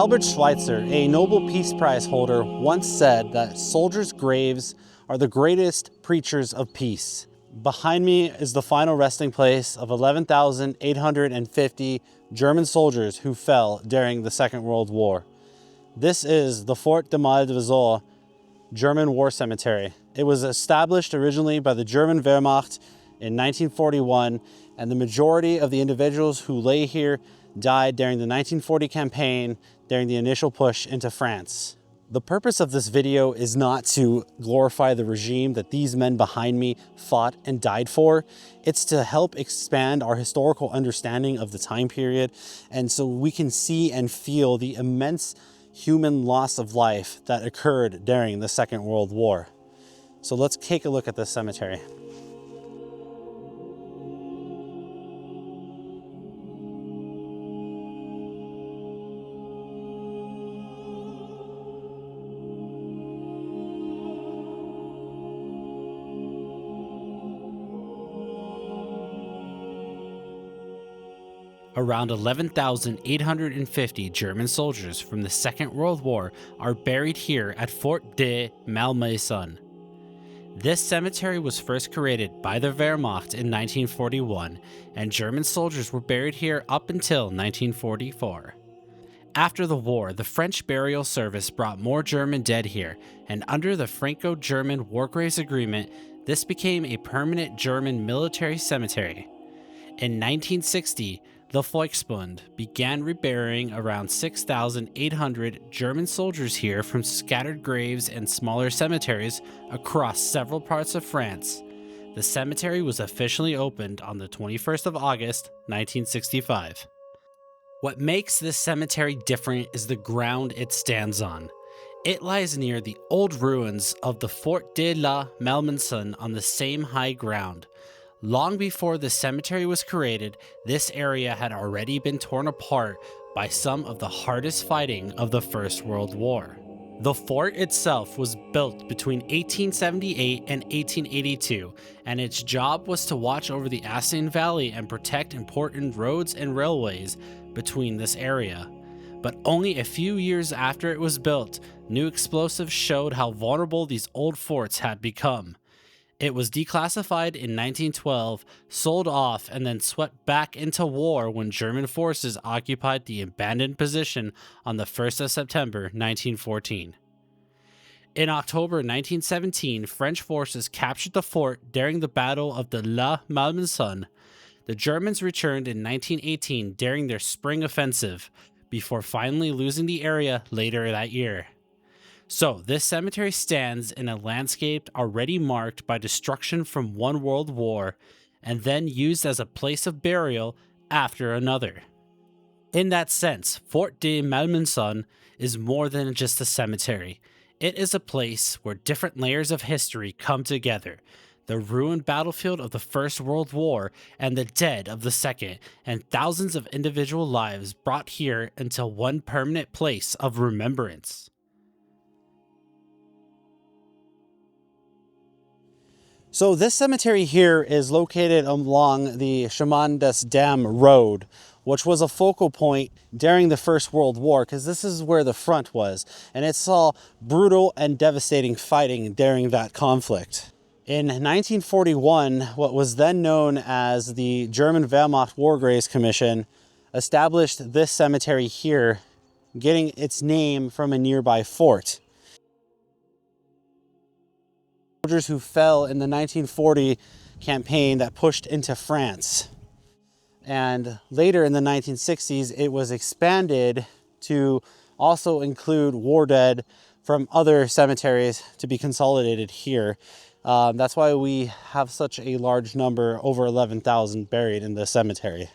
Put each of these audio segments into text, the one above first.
Albert Schweitzer, a Nobel Peace Prize holder, once said that soldiers' graves are the greatest preachers of peace. Behind me is the final resting place of 11,850 German soldiers who fell during the Second World War. This is the Fort-de-Malmaison German War Cemetery. It was established originally by the German Wehrmacht in 1941, and the majority of the individuals who lay here died during the 1940 campaign during the initial push into France. The purpose of this video is not to glorify the regime that these men behind me fought and died for. It's to help expand our historical understanding of the time period, and so we can see and feel the immense human loss of life that occurred during the Second World War. So let's take a look at this cemetery. Around 11,850 German soldiers from the Second World War are buried here at Fort-de-Malmaison. This cemetery was first created by the Wehrmacht in 1941, and German soldiers were buried here up until 1944. After the war, the French burial service brought more German dead here, and under the Franco-German War Graves Agreement, this became a permanent German military cemetery. In 1960, the Volksbund began reburying around 6,800 German soldiers here from scattered graves and smaller cemeteries across several parts of France. The cemetery was officially opened on the 21st of August, 1965. What makes this cemetery different is the ground it stands on. It lies near the old ruins of the Fort de La Malmaison on the same high ground. Long before the cemetery was created, this area had already been torn apart by some of the hardest fighting of the First World War. The fort itself was built between 1878 and 1882, and its job was to watch over the Aisne Valley and protect important roads and railways between this area. But only a few years after it was built, new explosives showed how vulnerable these old forts had become. It was declassified in 1912, sold off, and then swept back into war when German forces occupied the abandoned position on the 1st of September 1914. In October 1917, French forces captured the fort during the Battle of La Malmaison. The Germans returned in 1918 during their spring offensive, before finally losing the area later that year. So, this cemetery stands in a landscape already marked by destruction from one world war, and then used as a place of burial after another. In that sense, Fort-de-Malmaison is more than just a cemetery. It is a place where different layers of history come together. The ruined battlefield of the First World War and the dead of the Second, and thousands of individual lives brought here into one permanent place of remembrance. So this cemetery here is located along the Chemin des Dames road, which was a focal point during the First World War, because this is where the front was, and it saw brutal and devastating fighting during that conflict. In 1941, what was then known as the German Wehrmacht War Graves Commission established this cemetery here, getting its name from a nearby fort. Soldiers who fell in the 1940 campaign that pushed into France. And later in the 1960s, it was expanded to also include war dead from other cemeteries to be consolidated here. That's why we have such a large number, over 11,000 buried in this cemetery.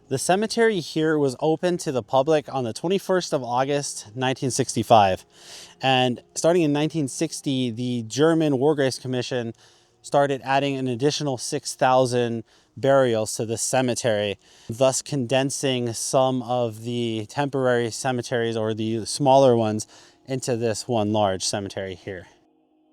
The cemetery here was open to the public on the 21st of August, 1965. And starting in 1960, the German War Graves Commission started adding an additional 6,000 burials to this cemetery, thus condensing some of the temporary cemeteries, or the smaller ones, into this one large cemetery here.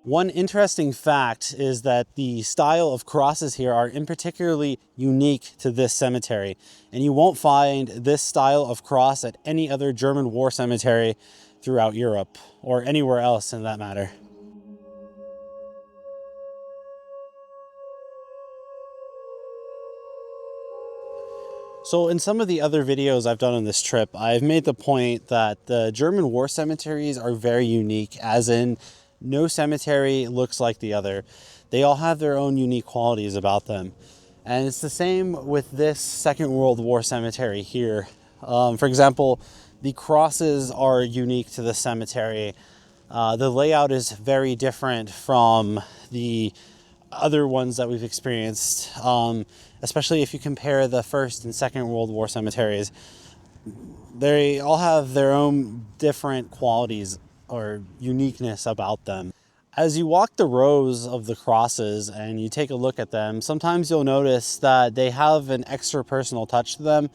One interesting fact is that the style of crosses here are in particularly unique to this cemetery, and you won't find this style of cross at any other German war cemetery throughout Europe, or anywhere else in that matter. So in some of the other videos I've done on this trip, I've made the point that the German war cemeteries are very unique, as in no cemetery looks like the other. They all have their own unique qualities about them. And it's the same with this Second World War cemetery here. For example, the crosses are unique to the cemetery. The layout is very different from the other ones that we've experienced, especially if you compare the First and Second World War cemeteries. They all have their own different qualities or uniqueness about them. As you walk the rows of the crosses and you take a look at them, sometimes you'll notice that they have an extra personal touch to them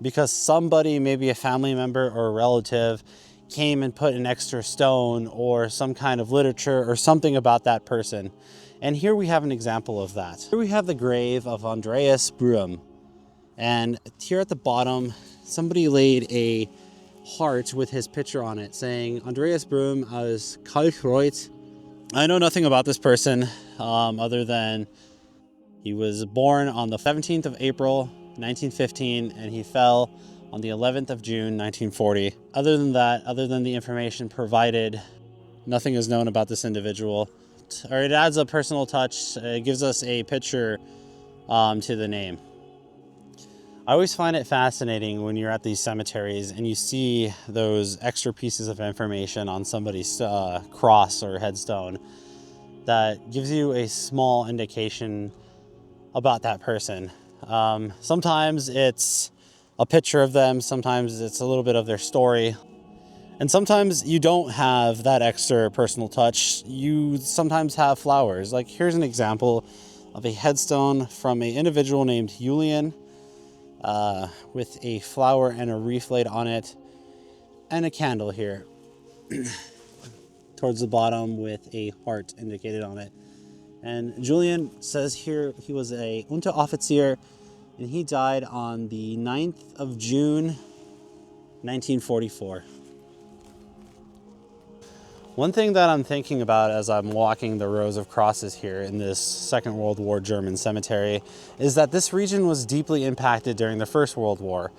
because somebody, maybe a family member or a relative, came and put an extra stone or some kind of literature or something about that person. And here we have an example of that. Here we have the grave of Andreas Brüm. And here at the bottom, somebody laid a heart with his picture on it saying, Andreas Brüm aus Kalkreuth. I know nothing about this person other than he was born on the 17th of April, 1915, and he fell on the 11th of June, 1940. Other than that, other than the information provided, nothing is known about this individual. Or it adds a personal touch. It gives us a picture to the name. I always find it fascinating when you're at these cemeteries and you see those extra pieces of information on somebody's cross or headstone that gives you a small indication about that person. Sometimes it's a picture of them, sometimes it's a little bit of their story. And sometimes you don't have that extra personal touch. You sometimes have flowers. Like here's an example of a headstone from an individual named Julian with a flower and a wreath laid on it and a candle here towards the bottom with a heart indicated on it. And Julian says here he was a Unteroffizier and he died on the 9th of June, 1944. One thing that I'm thinking about as I'm walking the rows of crosses here in this Second World War German cemetery is that this region was deeply impacted during the First World War.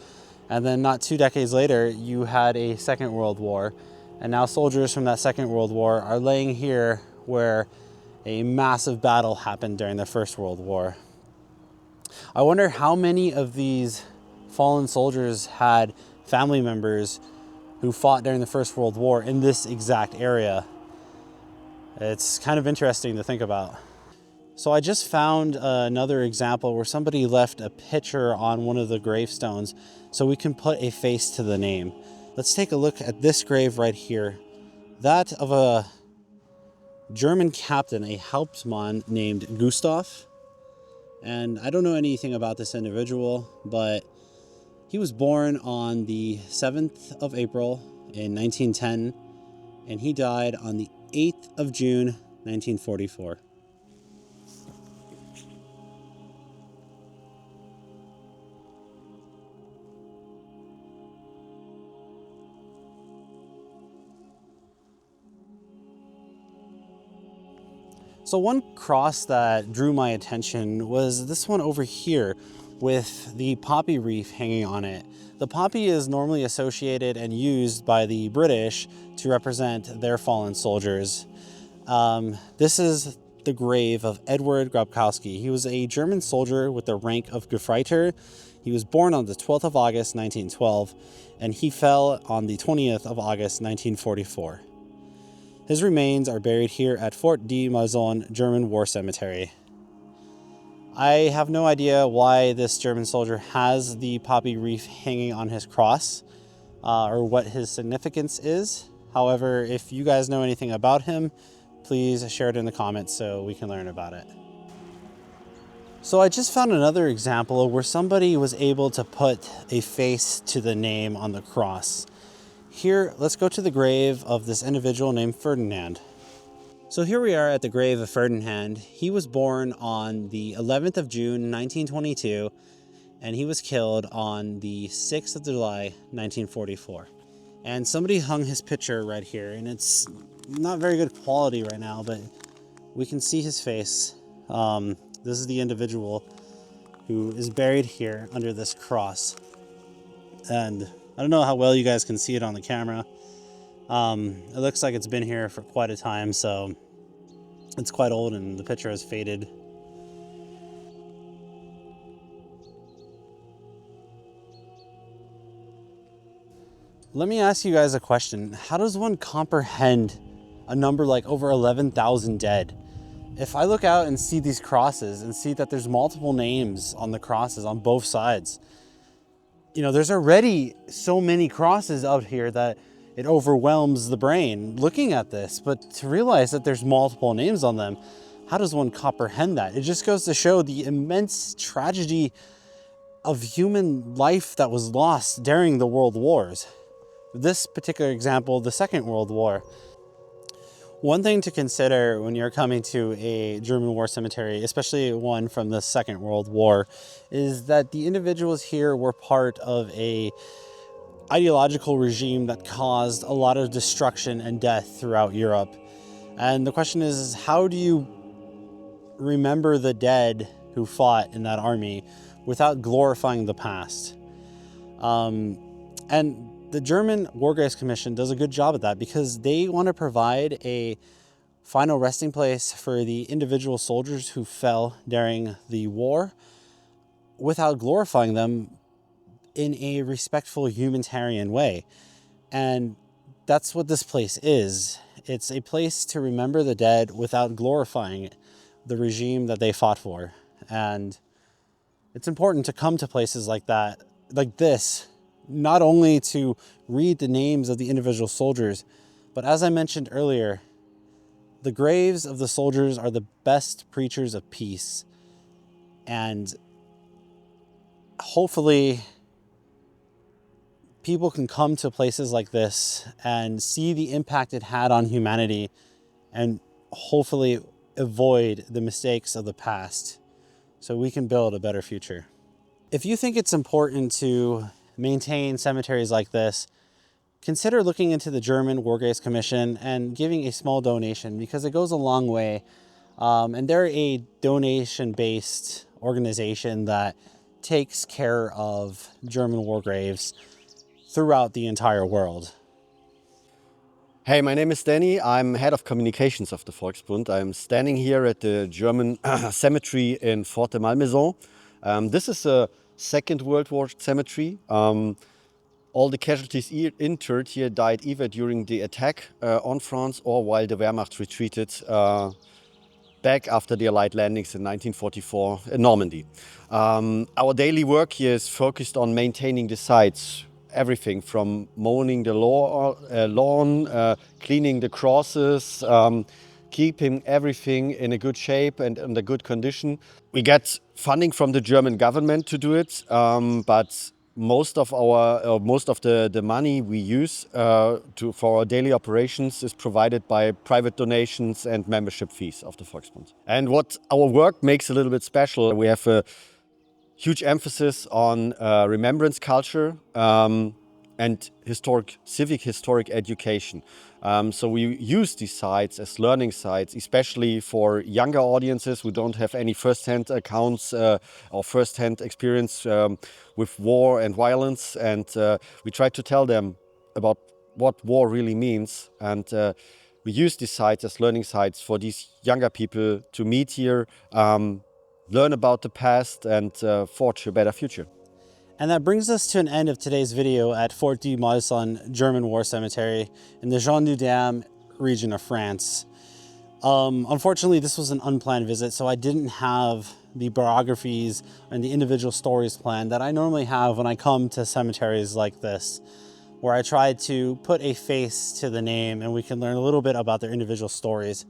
And then not 2 decades later, you had a Second World War. And now soldiers from that Second World War are laying here where a massive battle happened during the First World War. I wonder how many of these fallen soldiers had family members who fought during the First World War in this exact area. It's kind of interesting to think about. So I just found another example where somebody left a picture on one of the gravestones so we can put a face to the name. Let's take a look at this grave right here. That of a German captain, a Hauptmann named Gustav. And I don't know anything about this individual, but he was born on the 7th of April in 1910, and he died on the 8th of June, 1944. So one cross that drew my attention was this one over here with the poppy wreath hanging on it. The poppy is normally associated and used by the British to represent their fallen soldiers. This is the grave of Edward Grabkowski. He was a German soldier with the rank of Gefreiter. He was born on the 12th of August, 1912, and he fell on the 20th of August, 1944. His remains are buried here at Fort-de-Malmaison German War Cemetery. I have no idea why this German soldier has the poppy wreath hanging on his cross or what his significance is. However, if you guys know anything about him, please share it in the comments so we can learn about it. So I just found another example where somebody was able to put a face to the name on the cross. Here, let's go to the grave of this individual named Ferdinand. So here we are at the grave of Ferdinand. He was born on the 11th of June, 1922, and he was killed on the 6th of July, 1944. And somebody hung his picture right here, and it's not very good quality right now, but we can see his face. This is the individual who is buried here under this cross. And I don't know how well you guys can see it on the camera. It looks like it's been here for quite a time, so it's quite old and the picture has faded. Let me ask you guys a question. How does one comprehend a number like over 11,000 dead? If I look out and see these crosses and see that there's multiple names on the crosses on both sides, you know, there's already so many crosses out here that it overwhelms the brain looking at this. But to realize that there's multiple names on them, how does one comprehend that? It just goes to show the immense tragedy of human life that was lost during the World Wars. This particular example, the Second World War. One thing to consider when you're coming to a German war cemetery, especially one from the Second World War, is that the individuals here were part of a ideological regime that caused a lot of destruction and death throughout Europe. And the question is, how do you remember the dead who fought in that army without glorifying the past? And the German War Graves Commission does a good job at that because they want to provide a final resting place for the individual soldiers who fell during the war without glorifying them in a respectful humanitarian way. And that's what this place is. It's a place to remember the dead without glorifying the regime that they fought for. And it's important to come to places like that, like this, not only to read the names of the individual soldiers, but as I mentioned earlier, the graves of the soldiers are the best preachers of peace. And hopefully people can come to places like this and see the impact it had on humanity and hopefully avoid the mistakes of the past so we can build a better future. If you think it's important to maintain cemeteries like this, consider looking into the German War Graves Commission and giving a small donation because it goes a long way. And they're a donation-based organization that takes care of German war graves throughout the entire world. Hey, my name is Danny. I'm head of communications of the Volksbund. I'm standing here at the German cemetery in Fort-de-Malmaison. This is a Second World War cemetery. All the casualties interred here died either during the attack on France or while the Wehrmacht retreated back after the Allied landings in 1944 in Normandy. Our daily work here is focused on maintaining the sites. Everything from mowing the lawn, cleaning the crosses, keeping everything in a good shape and in a good condition. We get funding from the German government to do it, but most of the money we use for our daily operations is provided by private donations and membership fees of the Volksbund. And what our work makes a little bit special, we have a huge emphasis on remembrance culture and civic historic education. So we use these sites as learning sites, especially for younger audiences who don't have any first-hand accounts or first-hand experience with war and violence. And we try to tell them about what war really means. And we use these sites as learning sites for these younger people to meet here, learn about the past and forge a better future. And that brings us to an end of today's video at Fort-de-Malmaison German War Cemetery in the Jean-du-Dam region of France. Unfortunately, this was an unplanned visit, so I didn't have the biographies and the individual stories planned that I normally have when I come to cemeteries like this, where I try to put a face to the name and we can learn a little bit about their individual stories.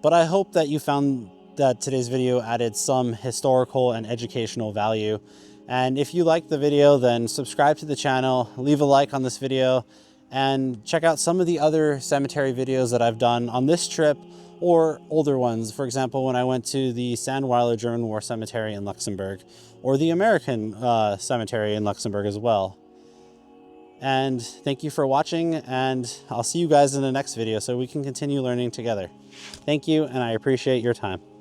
But I hope that you found that today's video added some historical and educational value. And if you liked the video, then subscribe to the channel, leave a like on this video, and check out some of the other cemetery videos that I've done on this trip or older ones. For example, when I went to the Sandweiler German War Cemetery in Luxembourg, or the American cemetery in Luxembourg as well. And thank you for watching, and I'll see you guys in the next video so we can continue learning together. Thank you, and I appreciate your time.